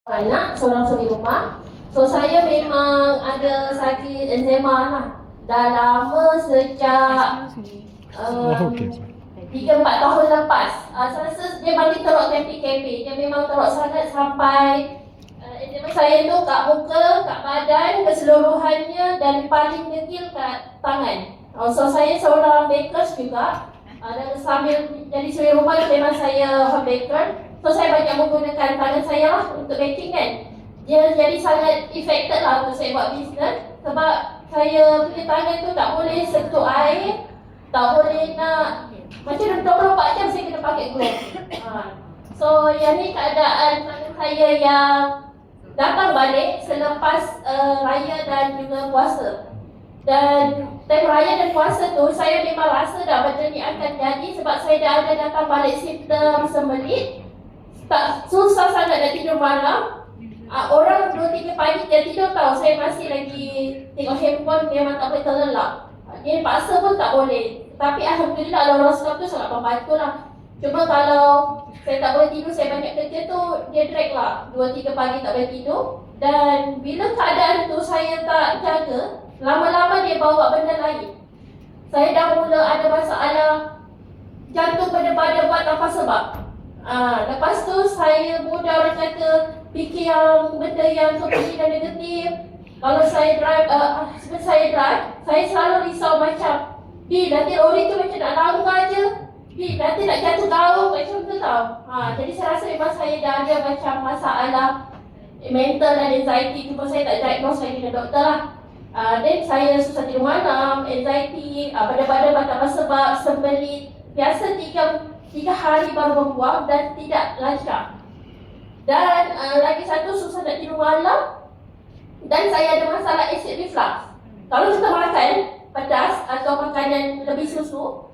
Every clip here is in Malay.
anak, seorang suri rumah. So saya memang ada sakit eczema lah. Dah lama sejak 3-4 tahun lepas. Saya rasa dia bagi teruk TPKP. Dia memang teruk sangat sampai eczema saya tu kat muka, kat badan keseluruhannya dan paling degil kat tangan. So saya seorang bakers juga. Dan sambil jadi suri rumah memang saya home baker. So saya banyak menggunakan tangan saya lah untuk baking kan. Dia jadi sangat affected lah untuk saya buat bisnes. Sebab saya punya tangan tu tak boleh sentuh air, tak boleh nak, macam 24 jam saya kena pakai glove. So yang ni keadaan tangan saya yang datang balik selepas raya dan juga puasa. Dan time raya dan puasa tu saya memang rasa dah benda ni akan jadi sebab saya dah ada datang balik simptom sembelit. Tak susah sangat nak tidur malam. Orang 2-3 pagi dia tidur tahu saya masih lagi tengok handphone, memang tak boleh terlelap. Dia paksa pun tak boleh. Tapi alhamdulillah Allah Rasulullah tu sangat membantu lah. Cuma kalau saya tak boleh tidur, saya banyak kerja tu, dia drag lah 2-3 pagi tak boleh tidur. Dan bila keadaan tu saya tak jaga, lama-lama dia bawa benda lain. Saya dah mula ada masalah jantung berdebar-debar tanpa sebab. Lepas tu saya mudah orang kata fikir yang benda yang totally dan negatif. Kalau saya drive, sebelum saya drive, saya selalu risau macam nanti lori tu macam nak langgar je, nanti nak jatuh gaung macam tu tau. Jadi saya rasa memang saya dah ada macam masalah mental dan anxiety. Cuma saya tak diagnose lagi dengan doktor lah. Dan saya susah tidur malam, anxiety, badan-badan tanpa sebab, sembelit. Biasa 3 hari baru membuang dan tidak lancar. Dan lagi satu susah nak tidur malam. Dan saya ada masalah acid reflux. Kalau kita makan pedas atau makanan lebih susu,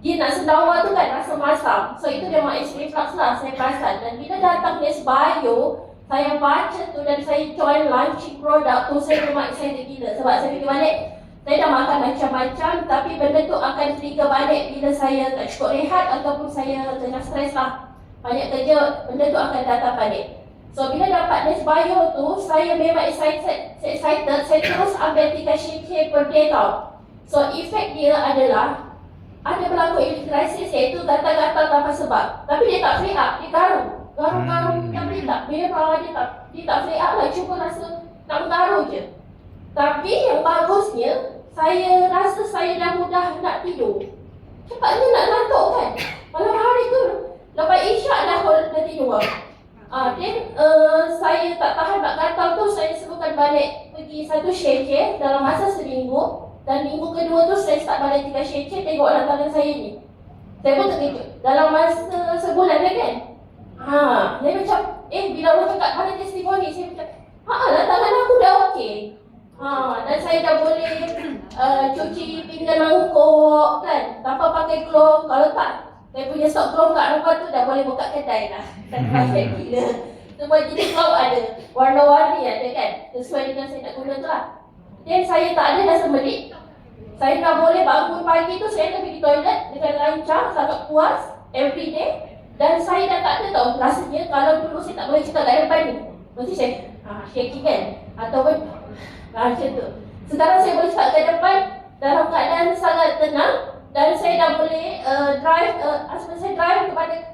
dia nak sendawa tu kan rasa masam. So itu dia acid reflux lah saya perasan. Dan bila datang Nest Bio, saya baca tu dan saya join launching produk tu, saya memang excited gila. Sebab saya fikir balik, saya dah makan macam-macam tapi benda tu akan trigger balik bila saya tak cukup rehat ataupun saya tengah stres lah, banyak kerja, benda tu akan datang balik. So bila dapat Nest Bio tu, saya memang excited. Saya terus ambil 3 shake per day tau. So efek dia adalah ada berlaku immune crisis, iaitu gatal-gatal tanpa sebab. Tapi dia tak flare up, dia garuk-garuk tak boleh tak, merah dia tak flare up lah, cuma rasa nak menggaruk je. Tapi yang bagusnya, saya rasa saya dah mudah nak tidur. Cepatnya nak ngantuk kan. Malam hari tu lepas isyak dah tidur. Saya tak tahan nak gatal tu, saya sebutkan balik pergi 1 shake dalam masa seminggu. Dan minggu kedua tu saya start balik 3 shake, tengoklah tangan saya ni. Saya pun terkejut. Dalam masa sebulan kan. Saya macam, bila orang cakap mana testimoni, saya macam, lah tangan aku dah okey. Dan saya dah boleh cuci pinggan mangkuk kan, tanpa pakai glove. Kalau tak, saya punya stok glove kat rumah tu dah boleh buka kedai lah. Tak terasa gila. Semua jenis glove ada, warna-warni ada kan, sesuai dengan saya nak guna tu lah. Dan saya tak ada dah sembelit. Saya dah boleh bangun pagi tu, saya akan pergi toilet dengan lancar, sangat puas, everyday. Dan saya dah tak ada tau rasanya kalau dulu saya tak boleh cakap kat depan ni. Mesti saya shaking kan, ataupun macam tu. Sekarang saya boleh cakap kat depan dalam keadaan sangat tenang. Dan saya dah boleh drive, sebelum saya drive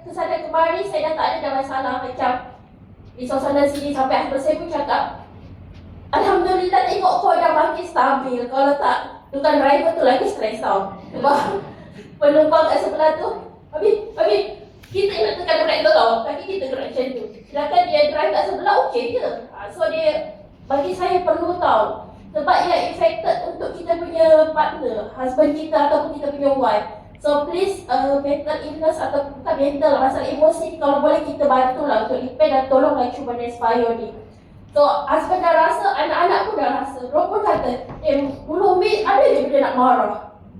ke sana kemari, saya dah tak ada dah masalah macam risau sana sini. Sampai husband saya pun cakap, alhamdulillah tengok kau dah makin stabil. Kalau tak, tukang driver tu lagi stres tau. Sebab penumpang kat sebelah tu, Habis kita nak tekan brake tu tau, kaki kita gerak macam tu. Sedangkan dia drive kat sebelah okey je. So dia, bagi saya perlu tahu. Sebab ia affected untuk kita punya partner, husband kita ataupun kita punya wife. So please, mental illness atau bukan mental, masalah emosi, kalau boleh kita bantulah untuk repair dan tolonglah cuba Nest Bio ni. So husband dah rasa, anak-anak pun dah rasa. Mereka pun kata, mula Umi ada je benda nak marah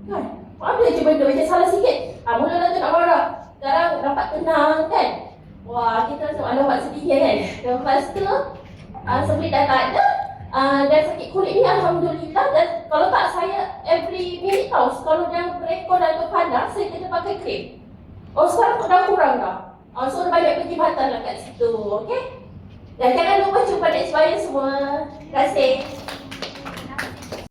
kan? Ada je benda macam salah sikit, mula tu nak marah. Sekarang dapat tenang kan? Wah, kita rasa alamak sedih kan? Lepas tu, sebenarnya dah tak ada. Dan sakit kulit ni alhamdulillah. Dan kalau tak, saya every minute tau, kalau dah berekor atau panas, saya kena pakai krim. Sekarang dah kurang dah. So banyak perkhidmatan lah kat situ, okay? Dan jangan lupa jumpa next semua. Terima kasih.